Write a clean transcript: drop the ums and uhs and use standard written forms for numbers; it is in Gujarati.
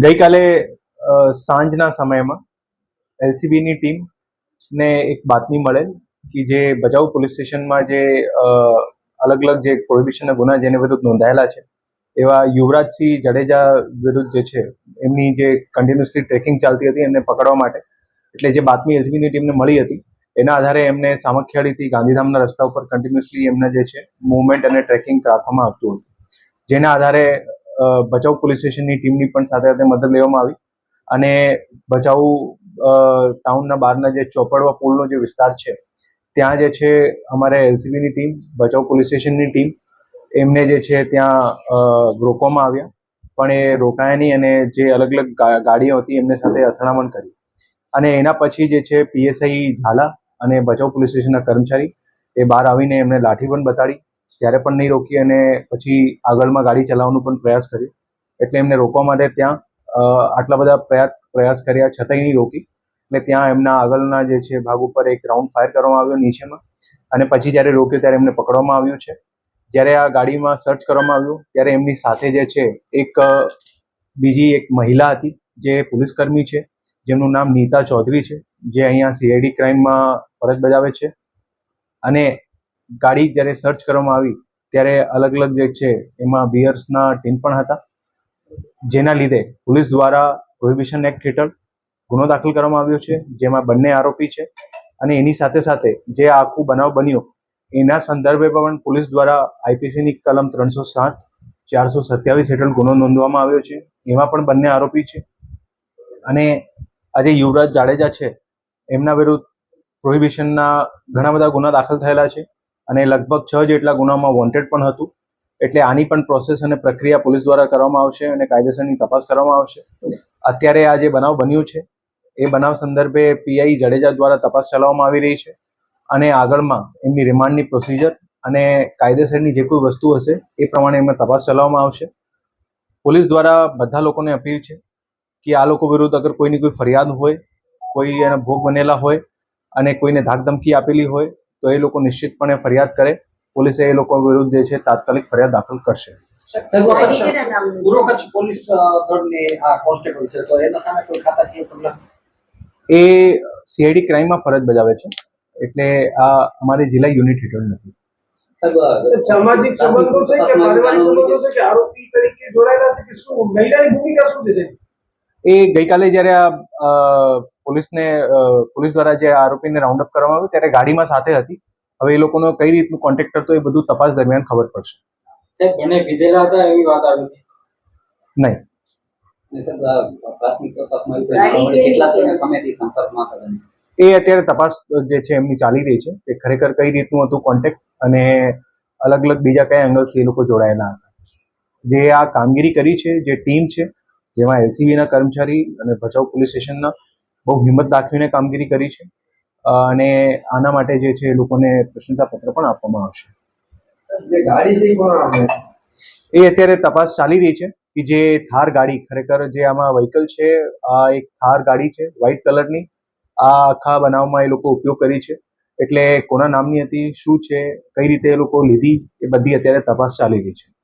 ગઈકાલે સાંજના સમયમાં એલસીબીની ટીમને એક બાતમી મળેલ કે જે ભચાઉ પોલીસ સ્ટેશનમાં જે અલગ અલગ જે પ્રોહિબિશનના ગુના જેને વિરુદ્ધ નોંધાયેલા છે એવા યુવરાજસિંહ જાડેજા વિરુદ્ધ જે છે એમની જે કન્ટિન્યુઅસલી ટ્રેકિંગ ચાલતી હતી એમને પકડવા માટે એટલે જે બાતમી એલસીબીની ટીમને મળી હતી એના આધારે એમને સામખિયાળીથી ગાંધીધામના રસ્તા ઉપર કન્ટિન્યુઅસલી એમને જે છે મૂવમેન્ટ અને ટ્રેકિંગ રાખવામાં આવતું હતું, જેના આધારે ભચાઉ પોલીસ સ્ટેશનની ટીમની પણ સાથે સાથે મદદ લેવામાં આવી અને ભચાઉ ટાઉનના બહારના જે ચોપડવા પુલનો જે વિસ્તાર છે ત્યાં જે છે અમારે એલસીબીની ટીમ, ભચાઉ પોલીસ સ્ટેશનની ટીમ એમને જે છે ત્યાં રોકવામાં આવ્યા, પણ એ રોકાયા નહીં અને જે અલગ અલગ ગાડીઓ હતી એમને સાથે અથડામણ કરી અને એના પછી જે છે પીએસઆઈ ઝાલા અને ભચાઉ પોલીસ સ્ટેશનના કર્મચારી એ બહાર આવીને એમને લાઠી પણ બતાડી, ત્યારે પણ નહીં રોકી અને પછી આગળમાં ગાડી ચલાવવાનો પણ પ્રયાસ કર્યો. એટલે એમને રોકવા માટે ત્યાં આટલા બધા પ્રયાસ કર્યા છતાંય નહીં રોકી એટલે ત્યાં એમના આગળના જે છે ભાગ ઉપર એક રાઉન્ડ ફાયર કરવામાં આવ્યો નીચેમાં અને પછી જ્યારે રોક્યો ત્યારે એમને પકડવામાં આવ્યું છે. જ્યારે આ ગાડીમાં સર્ચ કરવામાં આવ્યું ત્યારે એમની સાથે જે છે બીજી એક મહિલા હતી જે પોલીસકર્મી છે, જેમનું નામ નીતા ચૌધરી છે, જે અહીંયા સીઆઈડી ક્રાઇમમાં ફરજ બજાવે છે. અને ગાડી જ્યારે સર્ચ કરવામાં આવી ત્યારે અલગ અલગ જે છે એમાં બિયર્સના ટીન પણ હતા, જેના લીધે પોલીસ દ્વારા પ્રોહિબિશન એક્ટ હેઠળ ગુનો દાખલ કરવામાં આવ્યો છે, જેમાં બંને આરોપી છે. અને એની સાથે સાથે જે આખું બનાવ બન્યો એના સંદર્ભે પણ પોલીસ દ્વારા આઈપીસીની કલમ 307, 427 હેઠળ ગુનો નોંધવામાં આવ્યો છે, એમાં પણ બંને આરોપી છે. અને આજે યુવરાજ જાડેજા છે એમના વિરુદ્ધ પ્રોહિબિશનના ઘણા બધા ગુના દાખલ થયેલા છે અને લગભગ 6 જેટલા ગુનામાં વોન્ટેડ પણ હતું. એટલે આની પણ પ્રોસેસ અને પ્રક્રિયા પોલીસ દ્વારા કરવામાં આવશે અને કાયદેસરની તપાસ કરવામાં આવશે. અત્યારે આ જે બનાવ બન્યું છે એ બનાવ સંદર્ભે પીઆઈ જાડેજા દ્વારા તપાસ ચલાવવામાં આવી રહી છે અને આગળમાં એમની રિમાન્ડની પ્રોસિજર અને કાયદેસરની જે કોઈ વસ્તુ હશે એ પ્રમાણે એમાં તપાસ ચલાવવામાં આવશે. પોલીસ દ્વારા બધા લોકોને અપીલ છે કે આ લોકો વિરુદ્ધ અગર કોઈની કોઈ ફરિયાદ હોય, કોઈ એના ભોગ બનેલા હોય અને કોઈને ધાકધમકી આપેલી હોય તો એ લોકો નિશ્ચિતપણે ફરિયાદ કરે. પોલીસે એ લોકો વિરુદ્ધ જે છે તાત્કાલિક ફરિયાદ દાખલ કરશે. પૂર્વ કચ્છ પોલીસ દળને આ કોન્સ્ટેબલ છે તો એના સામે કોઈ ખાતાકીય પગલાં? એ સીઆઈડી ક્રાઇમમાં ફરજ બજાવે છે એટલે આ અમારી જિલ્લા યુનિટ હેઠળ નથી. સામાજિક સંબંધો છે કે પારિવારિક સંબંધો છે કે આરોપી તરીકે જોડાયેલા છે કે શું મહિલાની ભૂમિકા શું છે? એ ગઈકાલે જ્યારે પોલીસ દ્વારા જે આરોપીને રાઉન્ડ અપ કરવામાં આવ્યું ત્યારે ગાડીમાં સાથે હતી. હવે એ લોકોનો કઈ રીતનું કોન્ટેક્ટ કરતો એ બધું તપાસ દરમિયાન ખબર પડશે. સાહેબ બંને વિધેલા હતા એવી વાત આવી નહીં. પ્રાથમિક તપાસમાં કેટલા સમયથી સંપર્કમાં હતા? એ અત્યારે તપાસ જે છે એમની ચાલી રહી છે કે ખરેખર કઈ રીતનું હતું કોન્ટેક્ટ અને અલગ અલગ બીજા કયા એંગલથી એ લોકો જોડાયેલા હતા. જે આ કામગીરી કરી છે, જે ટીમ છે જેમાં એલસીબીના કર્મચારી અને ભચાઉ પોલીસ સ્ટેશનના બહુ હિંમત દાખવીને કામગીરી કરી છે અને આના માટે જે છે એ લોકોને પ્રશંસાપત્ર પણ આપવામાં આવશે. એ અત્યારે તપાસ ચાલી રહી છે કે જે થાર ગાડી ખરેખર જે આમાં વ્હીકલ છે આ એક થાર ગાડી છે વ્હાઇટ કલરની. આ આખા બનાવમાં એ લોકો ઉપયોગ કરી છે એટલે કોના નામની હતી, શું છે, કઈ રીતે એ લોકો લીધી એ બધી અત્યારે તપાસ ચાલી રહી છે.